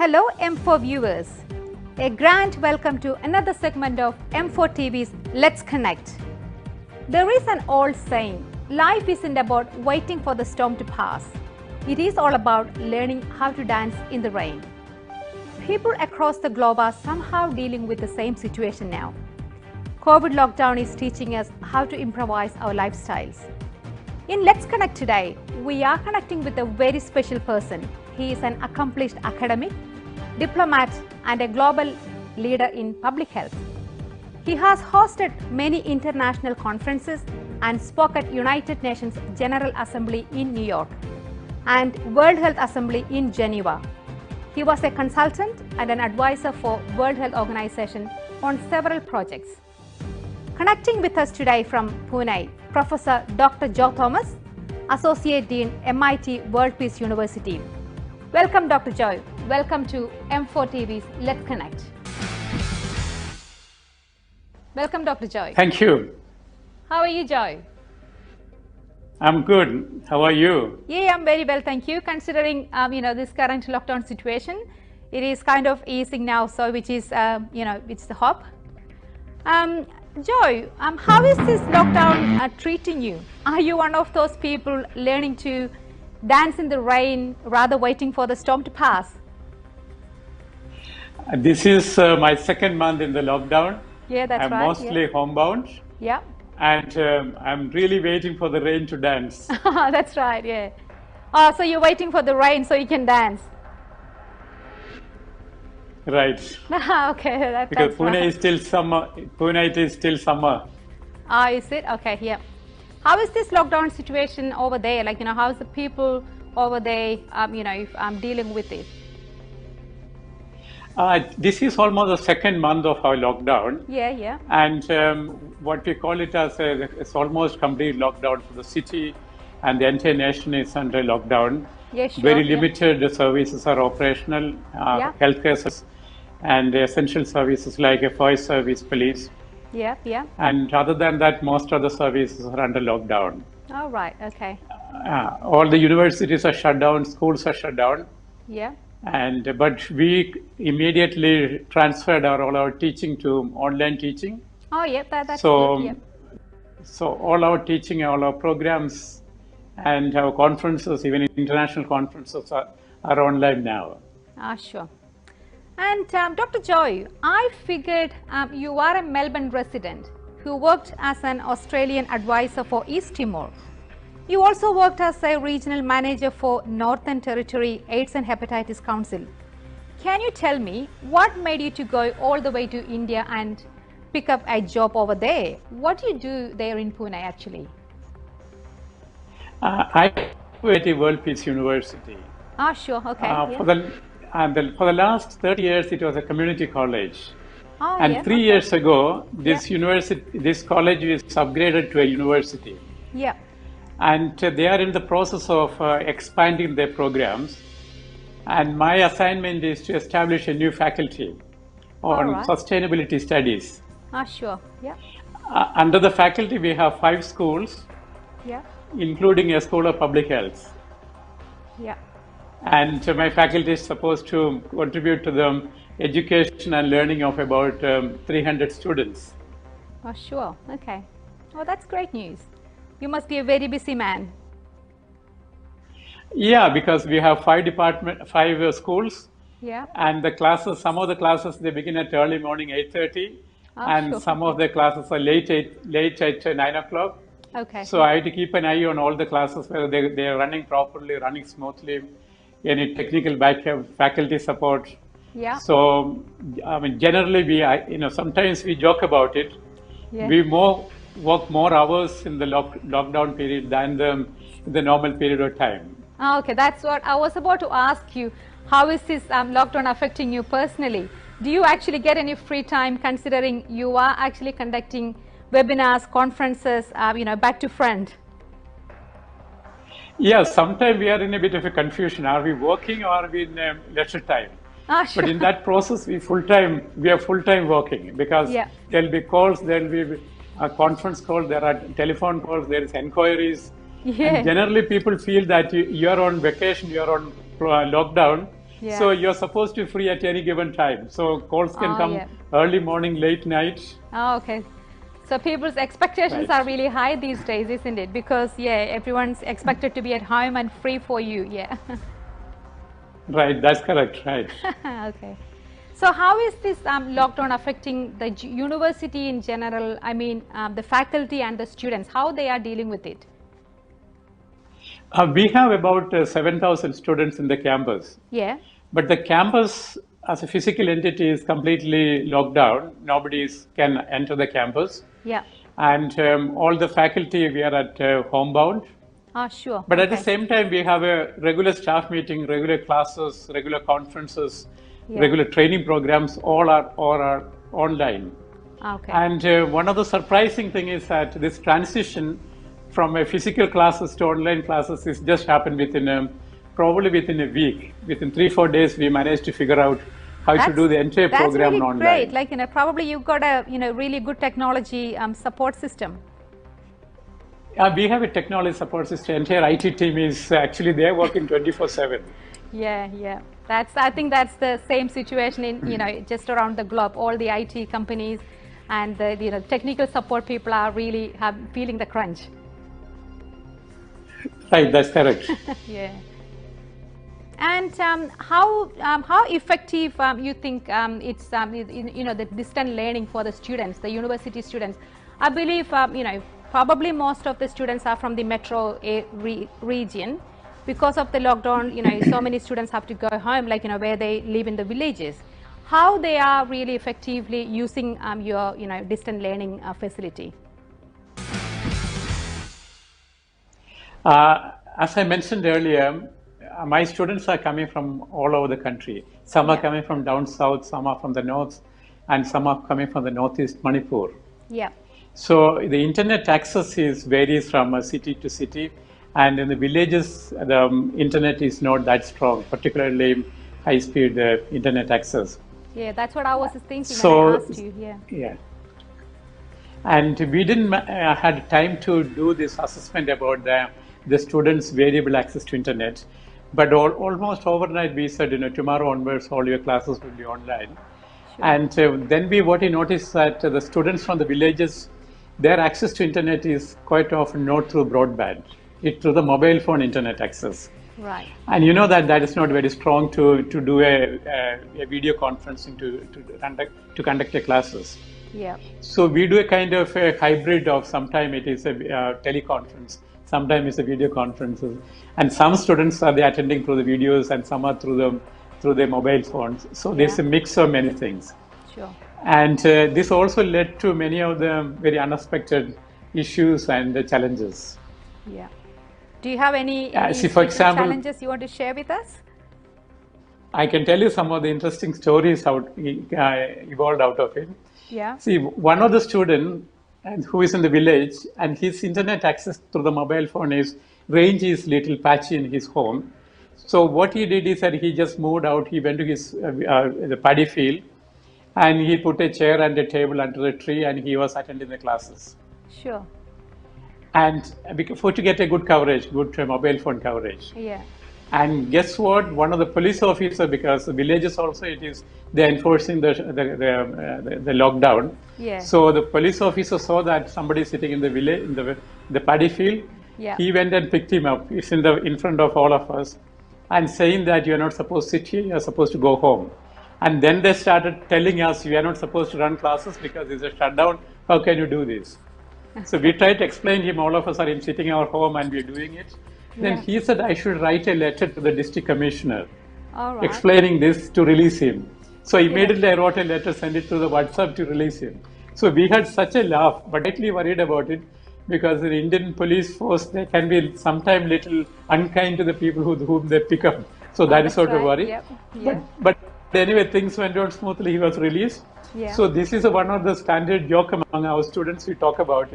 Hello M4 viewers, a grand welcome to another segment of M4TV's Let's Connect. There is an old saying, life isn't about waiting for the storm to pass. It is all about learning how to dance in the rain. People across the globe are somehow dealing with the same situation now. COVID lockdown is teaching us how to improvise our lifestyles. In Let's Connect today, we are connecting with a very special person. He is an accomplished academic, diplomat and a global leader in public health. He has hosted many international conferences and spoke at United Nations General Assembly in New York and World Health Assembly in Geneva. He was a consultant and an advisor for World Health Organization on several projects. Connecting with us today from Pune, Professor Dr. Joe Thomas, Associate Dean, MIT World Peace University. Welcome, Dr. Joe. Welcome to M4TV's Let's Connect. Welcome, Dr. Joe. Thank you. How are you, Joe? I'm good. How are you? Yeah, I'm very well, thank you. Considering this current lockdown situation, it is kind of easing now, so which is it's the hope. Joe, how is this lockdown treating you? Are you one of those people learning to dance in the rain rather waiting for the storm to pass? This is my second month in the lockdown. Yeah, that's right. I'm mostly homebound. Yeah. And I'm really waiting for the rain to dance. That's right, yeah. So you're waiting for the rain so you can dance? Right. Okay, because that's Pune right. is still summer. Pune it is still summer. Is it? Okay, yeah. How is this lockdown situation over there? Like, how's the people over there, dealing with it? This is almost the second month of our lockdown. Yeah, yeah. And what we call it as it's almost complete lockdown for the city, and the entire nation is under lockdown. Yeah, sure. Very limited services are operational, healthcare services, and essential services like a fire service, police. Yeah, yeah. And other than that, most of the services are under lockdown. Oh, right, okay. All the universities are shut down, schools are shut down. Yeah. But we immediately transferred all our teaching to online teaching. Oh, yeah, that's so, good. Yeah. So all our teaching, all our programs and our conferences, even international conferences are online now. Sure. And Dr. Joy, I figured you are a Melbourne resident who worked as an Australian advisor for East Timor. You also worked as a regional manager for Northern Territory AIDS and Hepatitis Council. Can you tell me what made you to go all the way to India and pick up a job over there? What do you do there in Pune actually? I went to World Peace University. Sure, okay. For the last 30 years, it was a community college. And 3 okay. years ago, this college is upgraded to a university. Yeah. And they are in the process of expanding their programs. And my assignment is to establish a new faculty on sustainability studies. Sure, yeah. Under the faculty, we have 5 schools, including a school of public health. Yeah. And my faculty is supposed to contribute to the education and learning of about 300 students. Sure, okay. Oh, that's great news. You must be a very busy man. Yeah, because we have 5 schools. Yeah. And the classes, some of the classes, they begin at early morning 8:30. And sure. some of the classes are late at 9 o'clock. Okay. So I have to keep an eye on all the classes, whether they are running properly, running smoothly, any technical backup, faculty support. Yeah. So, generally sometimes we joke about it. Yeah. We work more hours in the lockdown period than the normal period of time. Okay, that's what I was about to ask you. How is this lockdown affecting you personally? Do you actually get any free time, considering you are actually conducting webinars, conferences, back to front? Yeah, sometimes we are in a bit of a confusion. Are we working or are we in leisure time? Sure. But in that process, we are full-time working, because there'll be calls, there'll be a conference call, there are telephone calls, there is inquiries. Yeah. And generally, people feel that you're on vacation, you're on lockdown, Yeah. So you're supposed to be free at any given time. So calls can come yeah. early morning, late night. Oh, okay. So people's expectations Right. are really high these days, isn't it? Because yeah, everyone's expected to be at home and free for you. Yeah. Right, that's correct, right. Okay. So how is this lockdown affecting the university in general? I mean, the faculty and the students, how they are dealing with it? We have about 7,000 students in the campus. Yeah. But the campus as a physical entity is completely locked down. Nobody can enter the campus. Yeah. And all the faculty, we are at homebound. Ah, sure. But at the same time, we have a regular staff meeting, regular classes, regular conferences, regular training programs, all are online. Okay. And one of the surprising thing is that this transition from a physical classes to online classes is just happened probably within a week. Within 3-4 days, we managed to figure out how to do the entire program really online. Great. Like, probably you've got a, really good technology support system. We have a technology support system. Entire IT team is actually they're working 24/7. Yeah. I think that's the same situation in, just around the globe. All the IT companies and the, technical support people are really feeling the crunch. Right, that's correct. Yeah. And how effective you think it's the distant learning for the students, the university students? I believe probably most of the students are from the metro region. Because of the lockdown, so many students have to go home, like where they live in the villages. How they are really effectively using your distant learning facility? As I mentioned earlier, my students are coming from all over the country. Some are coming from down south, some are from the north, and some are coming from the northeast Manipur. Yeah. So the internet access varies from city to city, and in the villages, the internet is not that strong, particularly high-speed internet access. Yeah, that's what I was thinking when I asked you. Yeah. And we didn't had time to do this assessment about the students' variable access to internet. But almost overnight, we said, tomorrow onwards, all your classes will be online. Sure. And then what we noticed that the students from the villages, their access to internet is quite often not through broadband, it's through the mobile phone internet access. Right. And that is not very strong to do a video conferencing to conduct the classes. Yeah. So we do a kind of a hybrid of sometimes it is a teleconference, sometimes it's a video conferences, and some students are attending through the videos and some are through their mobile phones. So there's a mix of many things. Sure. And this also led to many of the very unexpected issues and the challenges. Yeah. Do you have any for example, challenges you want to share with us? I can tell you some of the interesting stories how evolved out of it. Yeah. See, one of the students who is in the village and his internet access through the mobile phone range is little patchy in his home. So what he did is that he just moved out. He went to the paddy field and he put a chair and a table under the tree and he was attending the classes. Sure. And to get a good coverage, good mobile phone coverage. Yeah. And guess what? One of the police officers, because the villages also they're enforcing the lockdown. Yeah. So the police officer saw that somebody sitting in the village in the paddy field. Yeah. He went and picked him up. He's in front of all of us, and saying that you're not supposed to sit here. You're supposed to go home. And then they started telling us we are not supposed to run classes because there's a shutdown. How can you do this? So we tried to explain to him, all of us are sitting in our home and we're doing it. Then he said I should write a letter to the district commissioner explaining this to release him. So immediately I wrote a letter, sent it to the WhatsApp to release him. So we had such a laugh, but actually worried about it because the Indian police force, they can be sometimes little unkind to the people whom they pick up. So that is sort of worry. Yep. Yeah. But anyway, things went on smoothly. He was released. Yeah. So this is one of the standard joke among our students. We talk about,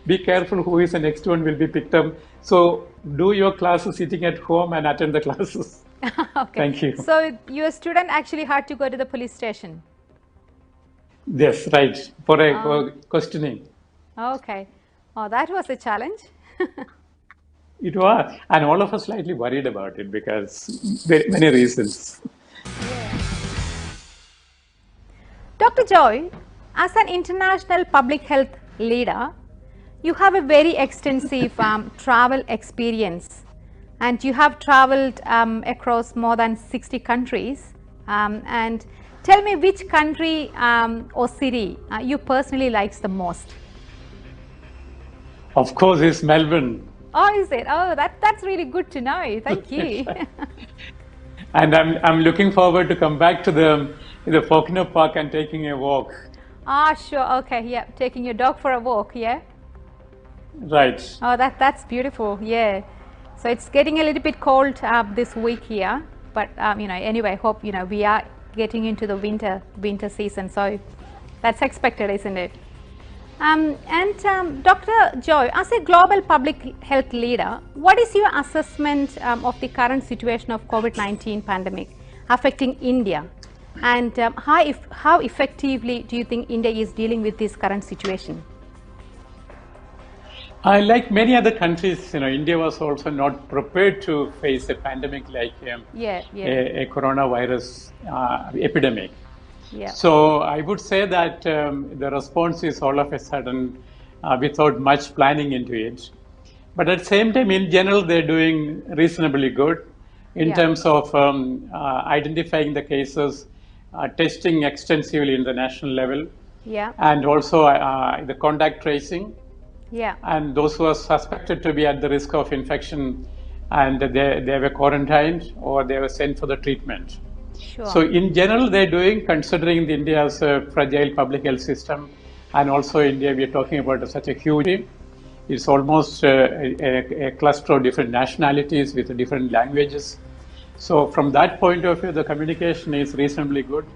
be careful who is the next one will be picked up. So do your classes sitting at home and attend the classes. Okay. Thank you. So your student actually had to go to the police station? Yes, right, for questioning. Okay. Oh, that was a challenge. It was, and all of us slightly worried about it because many reasons. Dr. Joy, as an international public health leader, you have a very extensive travel experience, and you have traveled across more than 60 countries. And tell me which country or city you personally likes the most. Of course, it's Melbourne. Oh, is it? Oh, that's really good to know. Thank you. And I'm looking forward to come back to the Faulkner Park and taking a walk. Ah, sure. Okay, yeah, taking your dog for a walk, yeah. Right. Oh, that's beautiful. Yeah. So it's getting a little bit cold this week here, but anyway, hope we are getting into the winter season, so that's expected, isn't it? Dr. Joy, as a global public health leader, what is your assessment of the current situation of COVID-19 pandemic affecting India, and how effectively do you think India is dealing with this current situation? Like many other countries, India was also not prepared to face a pandemic like a coronavirus epidemic. Yeah. So I would say that the response is all of a sudden without much planning into it. But at the same time, in general, they're doing reasonably good in terms of identifying the cases, testing extensively in the national level, and also the contact tracing. Yeah. And those who are suspected to be at the risk of infection, and they were quarantined or they were sent for the treatment. Sure. So in general, they're doing, considering India's fragile public health system, and also India, we're talking about such a huge, it's almost a cluster of different nationalities with different languages. So from that point of view, the communication is reasonably good.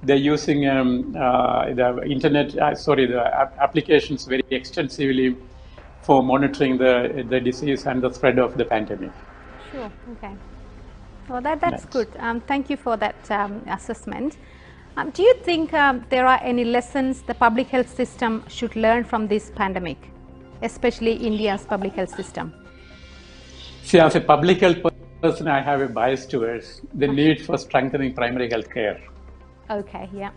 They're using the internet, the applications very extensively for monitoring the disease and the spread of the pandemic. Sure, okay. Well, that's good. Thank you for that assessment. Do you think there are any lessons the public health system should learn from this pandemic, especially India's public health system? See, as a public health person, I have a bias towards the need for strengthening primary health care. Okay, yeah.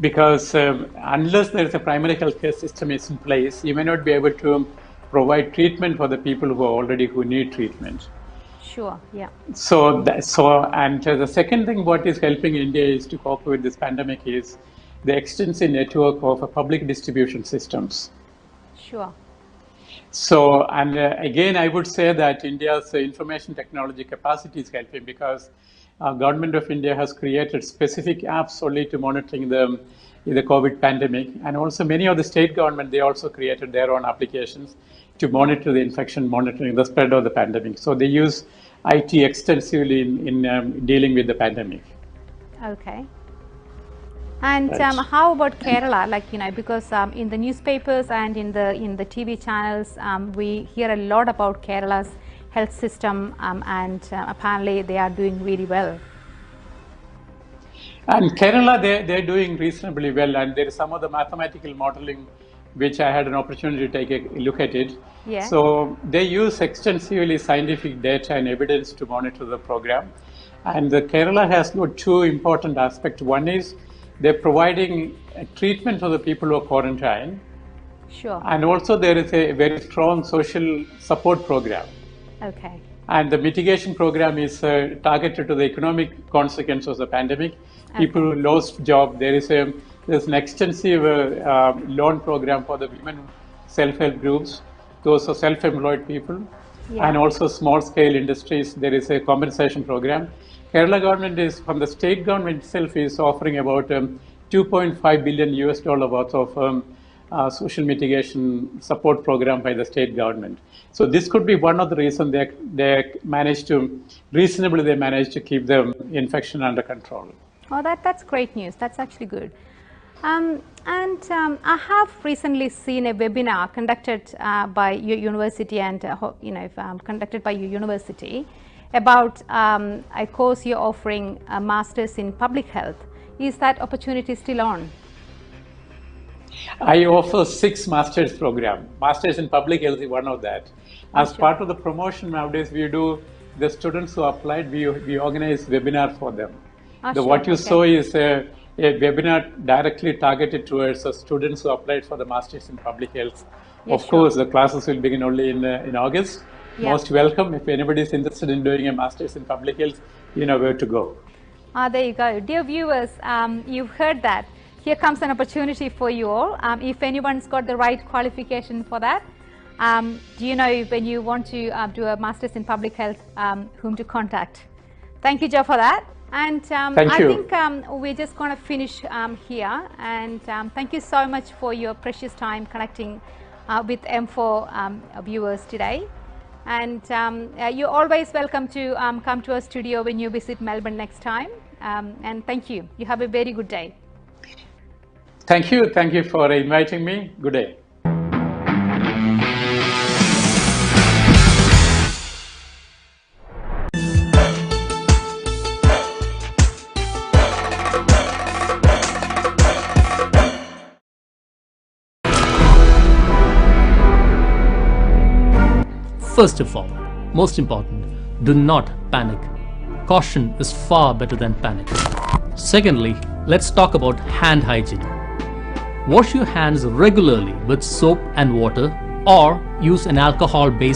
Because unless there is a primary health care system is in place, you may not be able to provide treatment for the people who need treatment. Sure, yeah. So the second thing what is helping India is to cope with this pandemic is the extensive network of public distribution systems. Sure. So, and again, I would say that India's information technology capacity is helping, because Government of India has created specific apps only to monitoring the COVID pandemic, and also many of the state government, they also created their own applications to monitor the infection, monitoring the spread of the pandemic. So they use IT extensively in dealing with the pandemic. Okay. And how about Kerala? Like, because in the newspapers and in the TV channels, we hear a lot about Kerala's health system, and apparently they are doing really well. And Kerala, they're doing reasonably well, and there is some of the mathematical modeling which I had an opportunity to take a look at it. Yeah. So they use extensively scientific data and evidence to monitor the program. And Kerala has got two important aspects. One is they're providing treatment for the people who are quarantined. Sure. And also there is a very strong social support program. Okay. And the mitigation program is targeted to the economic consequences of the pandemic. Okay. People who lost job, there's an extensive loan program for the women self-help groups, those are self-employed people, and also small-scale industries. There is a compensation program. Kerala government is, from the state government itself, is offering about $2.5 billion worth of social mitigation support program by the state government. So this could be one of the reasons they managed to keep the infection under control. Oh, that's great news. That's actually good. I have recently seen a webinar conducted by your university and conducted by your university about a course you're offering, a Masters in Public Health. Is that opportunity still on? I offer 6 Masters program. Masters in Public Health is one of that. As part of the promotion nowadays, we do, the students who applied, we organize webinar for them. What you saw is a webinar directly targeted towards the students who applied for the Masters in Public Health. Yes, Of course, the classes will begin only in August. Yeah. Most welcome. If anybody is interested in doing a Masters in Public Health, you know where to go. There you go. Dear viewers, you've heard that. Here comes an opportunity for you all. If anyone's got the right qualification for that, do you know when you want to do a Masters in Public Health, whom to contact? Thank you, Joe, for that. And Thank you. I think we're just going to finish here. And thank you so much for your precious time connecting with M4 viewers today. And you're always welcome to come to our studio when you visit Melbourne next time. And thank you. You have a very good day. Thank you. Thank you for inviting me. Good day. First of all, most important, do not panic. Caution is far better than panic. Secondly, let's talk about hand hygiene. Wash your hands regularly with soap and water or use an alcohol-based